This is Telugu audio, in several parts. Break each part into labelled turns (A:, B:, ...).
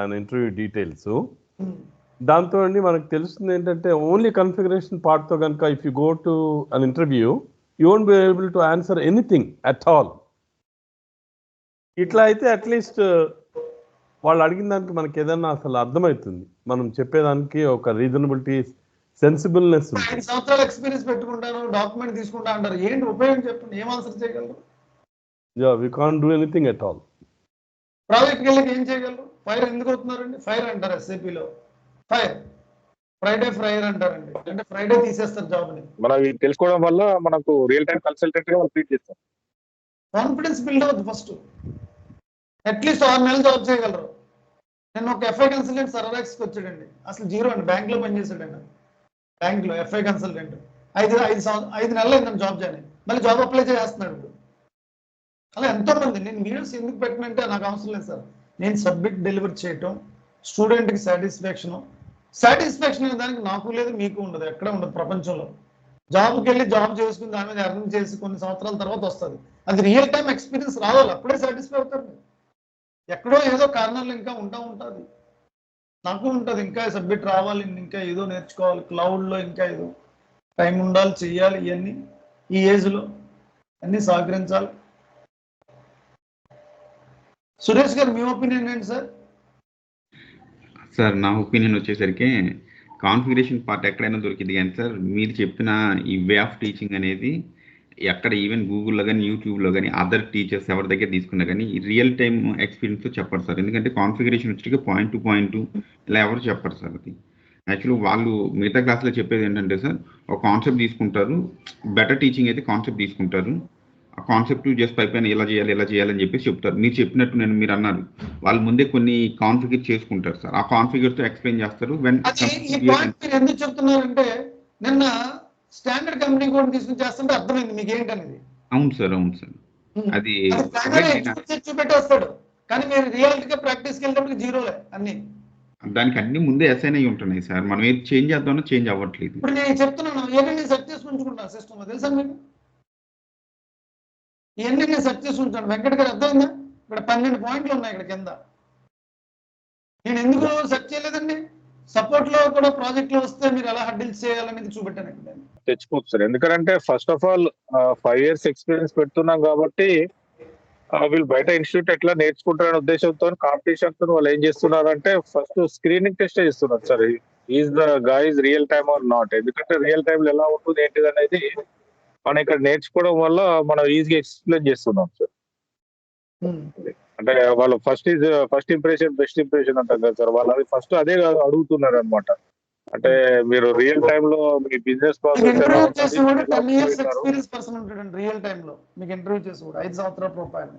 A: ఆయన ఇంటర్వ్యూ డీటెయిల్స్. దాంతో అండి మనకు తెలుస్తుంది ఏంటంటే ఓన్లీ కన్ఫిగరేషన్ పార్ట్తో కనుక if you go to an interview you won't be able to answer anything at all. ఇట్లా అయితే అట్లీస్ట్ వాళ్ళు అడిగిన దానికి మనకి ఏదన్నా అసలు అర్థమవుతుంది, మనం చెప్పేదానికి ఒక రీజనబిలిటీ సెన్సిబుల్నెస్ ఉంది.
B: 5 సంవత్సరాల ఎక్స్పీరియన్స్ పెట్టుకుంటాను, డాక్యుమెంట్ తీసుకుంటా అంటారు, ఏంటి ఉపయోగం చెప్పండి, ఏం ఆన్సర్ చేయగలరు?
A: We can't do anything at all.
B: ప్రాజెక్ట్కి వెళ్ళి ఏం చేయగలరు? ఫైర్ ఎందుకు అవుతున్నారండి? ఫైర్ అంటారు ఎస్ఏపీలో, ఫైర్ ఫ్రైర్ అంటారండి, అంటే ఫ్రైడే తీసేస్తారు జాబ్ ని.
C: మనం తెలుసుకోవడం వల్ల మనకు రియల్ టైం కన్సల్టెంట్ గా ట్రీట్ చేస్తాం.
B: కాన్ఫిడెన్స్ బిల్డ్ అవుతుంది ఫస్ట్. అట్లీస్ట్ 6 నెలలు జాబ్ చేయగలరు. నేను ఒక ఎఫ్ఐ కన్సల్టెంట్ సర్వెక్స్కి వచ్చాడండి, అసలు జీరో అండి, బ్యాంక్ లో పనిచేసాడండి, బ్యాంక్ లో ఎఫ్ఐ కన్సల్టెంట్. 5 నెలలు అయిందండి జాబ్ జాయిన్ అయ్యి, మళ్ళీ జాబ్ అప్లై చేస్తున్నాడు ఇప్పుడు. అలా ఎంతో మంది. నేను వీడియోస్ ఎందుకు పెట్టినంటే నాకు అవసరం లేదు సార్, నేను సబ్మిట్ డెలివర్ చేయటం, స్టూడెంట్కి సాటిస్ఫాక్షన్ అనే దానికి నాకు లేదు, మీకు ఉండదు, ఎక్కడ ఉండదు ప్రపంచంలో. జాబ్కి వెళ్ళి జాబ్ చేసుకుని దాని మీద ఎర్న్ చేసి కొన్ని సంవత్సరాల తర్వాత వస్తుంది, అది రియల్ టైం ఎక్స్పీరియన్స్ రావాలి, అప్పుడే సాటిస్ఫై అవుతారు. ఎక్కడో ఏదో కారణాలు ఇంకా ఉంటుంది, నాకు ఉంటుంది, ఇంకా సబ్మిట్ రావాలి, ఇంకా ఏదో నేర్చుకోవాలి, క్లౌడ్లో ఇంకా ఏదో టైం ఉండాలి, చెయ్యాలి, ఇవన్నీ ఈ ఏజ్లో అన్నీ సహకరించాలి. సురేష్ గారు మీ ఒపీనియన్ ఏంటి సార్?
D: సార్ నా ఒపీనియన్ వచ్చేసరికి కాన్ఫిగరేషన్ పార్ట్ ఎక్కడైనా దొరికింది కానీ సార్, మీరు చెప్పిన ఈ వే ఆఫ్ టీచింగ్ అనేది ఎక్కడ ఈవెన్ గూగుల్లో కానీ యూట్యూబ్లో కానీ అదర్ టీచర్స్ ఎవరి దగ్గర తీసుకున్నా కానీ రియల్ టైం ఎక్స్పీరియన్స్తో చెప్పరు సార్. ఎందుకంటే కాన్ఫిగరేషన్ వచ్చి పాయింట్ టు పాయింట్ ఇలా ఎవరు చెప్పరు సార్. అది యాక్చువల్లీ వాళ్ళు మిగతా క్లాస్లో చెప్పేది ఏంటంటే సార్, ఒక కాన్సెప్ట్ తీసుకుంటారు, బెటర్ టీచింగ్ అయితే కాన్సెప్ట్ తీసుకుంటారు, ఆ కాన్సెప్ట్ జస్ట్ పైపైన ఇలా చేయాలని చెప్పేసి చెప్తారు. మీరు చెప్పినట్టు మీరు అన్నారు, వాళ్ళు ముందే కొన్ని కాన్ఫిగర్ చేసుకుంటారు సార్, ఆ కాన్ఫిగర్తో ఎక్స్ప్లెయిన్ చేస్తారు.
B: ఎందుకు చెప్తున్నారంటే నిన్న స్టాండర్డ్ కంపెనీ కూడా తీసుకుని చేస్తుంటే అర్థమైంది మీకు ఏంటనేది.
D: అవును సార్. అది
B: చూపెట్టేస్తాడు, కానీ మీరు రియాలిటీగా ప్రాక్టీస్కి వెళ్ళేటప్పుడు జీరోలే అన్ని.
D: దానికి అన్ని ముందే అసైన్ అయ్యి ఉంటున్నాయి సార్, మనం ఏది చేంజ్ చేద్దామన్నా చేంజ్ అవ్వట్లేదు.
B: ఇప్పుడు నేను చెప్తున్నాను, ఇవన్నీ నేను సెట్ చేసి ఉంచుకుంటాను సిస్టంలో, తెలుసా మీకు? ఇవన్నీ నేను సెట్ చేసి ఉంచాను. వెంకట గారు అర్థమైందా? ఇక్కడ 12 పాయింట్లు ఉన్నాయి ఇక్కడ కింద. నేను ఎందుకు సెట్ చేయలేదండి? సపోర్ట్ లో కూడా ప్రాజెక్ట్ లో వస్తే మీరు ఎలా హ్యాండిల్ చేయాలనేది చూపెట్టాను ఇక్కడ.
C: తెచ్చుకోవచ్చు సార్, ఎందుకంటే first of all 5 years experience పెడుతున్నాం కాబట్టి వీళ్ళు బయట ఇన్స్టిట్యూట్ ఎట్లా నేర్చుకుంటారనే ఉద్దేశంతో కాంపిటీషన్ తో వాళ్ళు ఏం చేస్తున్నారంటే ఫస్ట్ స్క్రీనింగ్ టెస్ట్ చేస్తున్నారు sir, is the guys real time or not. ఎందుకంటే రియల్ టైమ్ లో ఎలా ఉంటుంది ఏంటిది అనేది మనం ఇక్కడ నేర్చుకోవడం వల్ల మనం ఈజీగా ఎక్స్ప్లెయిన్ చేస్తున్నాం సార్. అంటే వాళ్ళు ఫస్ట్ ఇంప్రెషన్ బెస్ట్ ఇంప్రెషన్ అంటారు కదా సార్, వాళ్ళు అది ఫస్ట్ అదే అడుగుతున్నారు అనమాట. అంటే మీరు రియల్ టైమ్ లో మీ బిజినెస్ ప్రాసెస్
B: రియల్ టైమ్ లో మీకు ఇంటర్వ్యూ చేసి కూడా 5 సంవత్సరాల ప్రొఫైల్.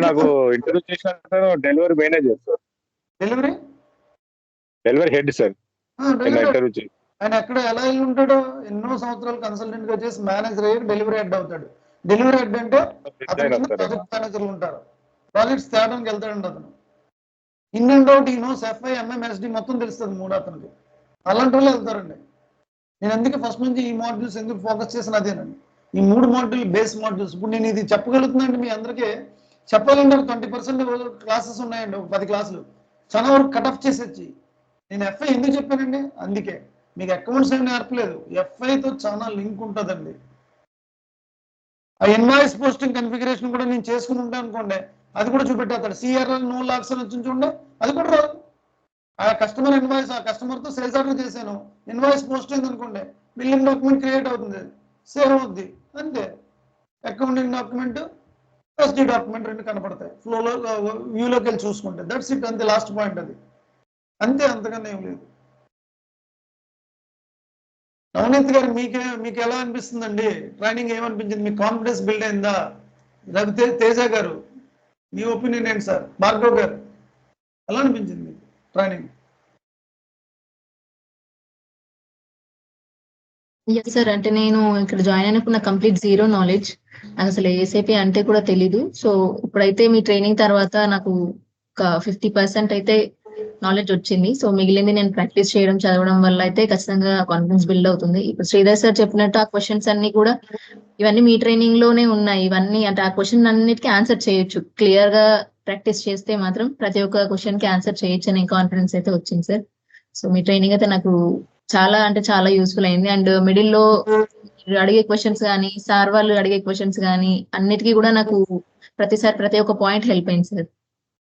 C: నాకు ఇంటర్వ్యూ చేసిన delivery manager sir, delivery head sir interview చేసి.
B: ఆయన ఎక్కడ ఎలా వెళ్ళి ఉంటాడో, ఎన్నో సంవత్సరాలు కన్సల్టెంట్ గా చేసి మేనేజర్ అయ్యి డెలివరీ హెడ్ అవుతాడు. డెలివరీ హెడ్ అంటే ప్రాజెక్ట్ మేనేజర్లు ఉంటారు, ప్రాజెక్ట్స్ తేడానికి వెళ్తాడండి అతను. ఇన్ అండ్ అవుట్ ఈ నోస్ ఎఫ్ఐ ఎంఎంఎస్డి మొత్తం తెలుస్తుంది 3 అతనికి. అలాంటి వాళ్ళు వెళ్తారండి. నేను అందుకే ఫస్ట్ నుంచి ఈ మాడ్యూల్స్ ఎందుకు ఫోకస్ చేసిన అదేనండి, ఈ 3 మాడ్యూల్ బేస్ మాడ్యూల్స్. ఇప్పుడు నేను ఇది చెప్పగలుగుతున్నాండి మీ అందరికీ చెప్పాలంటే 20% క్లాసెస్ ఉన్నాయండి, ఒక 10 క్లాసులు చాలా వరకు కట్ ఆఫ్ చేసేచ్చి. నేను ఎఫ్ఐ ఎందుకు చెప్పానండి, అందుకే మీకు అకౌంట్స్ ఏమి నేర్పలేదు, ఎఫ్ఐతో చాలా లింక్ ఉంటుందండి. ఆ ఇన్వాయిస్ పోస్టింగ్ కన్ఫిగరేషన్ కూడా నేను చేసుకుని ఉంటాను అనుకోండి, అది కూడా చూపెట్టేస్తాడు. సిఆర్ఎల్ నో లాక్స్ అని వచ్చి చూడండి, అది కూడా రాదు. ఆ కస్టమర్ ఇన్వాయిస్, ఆ కస్టమర్తో సేల్స్ ఆర్డర్ చేశాను, ఇన్వాయిస్ పోస్టింగ్ అనుకోండి, బిల్లింగ్ డాక్యుమెంట్ క్రియేట్ అవుతుంది, సేవ్ అవుద్ది, అంతే. అకౌంటింగ్ డాక్యుమెంట్, ఎస్డి డాక్యుమెంట్ 2 కనపడతాయి ఫ్లోలో, వ్యూలోకి వెళ్ళి చూసుకుంటే. దట్స్ ఇట్, అంతే. లాస్ట్ పాయింట్ అది, అంతే, అంతకన్నా ఏం లేదు. నవనీత్ గారు మీకు ఎలా అనిపిస్తుందండి ట్రైనింగ్? ఏమనిపించింది మీకు? కాన్ఫిడెన్స్ బిల్డ్ అయిందా? రవి తేజ గారు మీ ఒపీనియన్ ఏంటి సార్? భార్గవ్ గారు ఎలా అనిపించింది మీకు ట్రైనింగ్?
E: సార్ అంటే నేను ఇక్కడ జాయిన్ అయినప్పుడు నాకు కంప్లీట్ జీరో నాలెడ్జ్, నాకు అసలు ఏసీపీ అంటే కూడా తెలీదు. సో ఇప్పుడైతే మీ ట్రైనింగ్ తర్వాత నాకు ఒక 50% అయితే నాలెడ్జ్ వచ్చింది. సో మిగిలింది నేను ప్రాక్టీస్ చేయడం, చదవడం వల్ల అయితే ఖచ్చితంగా కాన్ఫిడెన్స్ బిల్డ్ అవుతుంది. ఇప్పుడు శ్రీధర్ సార్ చెప్పినట్టు ఆ క్వశ్చన్స్ అన్ని కూడా ఇవన్నీ మీ ట్రైనింగ్ లోనే ఉన్నాయి. ఇవన్నీ అంటే ఆ క్వశ్చన్ అన్నిటికీ ఆన్సర్ చేయొచ్చు. క్లియర్ గా ప్రాక్టీస్ చేస్తే మాత్రం ప్రతి ఒక్క క్వశ్చన్ కి ఆన్సర్ చేయొచ్చు అనే కాన్ఫిడెన్స్ అయితే వచ్చింది సార్. సో మీ ట్రైనింగ్ అయితే నాకు చాలా అంటే చాలా యూస్ఫుల్ అయింది. అండ్ మిడిల్ లో అడిగే క్వశ్చన్స్ కానీ, సార్ వాళ్ళు అడిగే క్వశ్చన్స్ కానీ అన్నిటికీ కూడా నాకు ప్రతిసారి ప్రతి ఒక్క పాయింట్ హెల్ప్ అయింది సార్.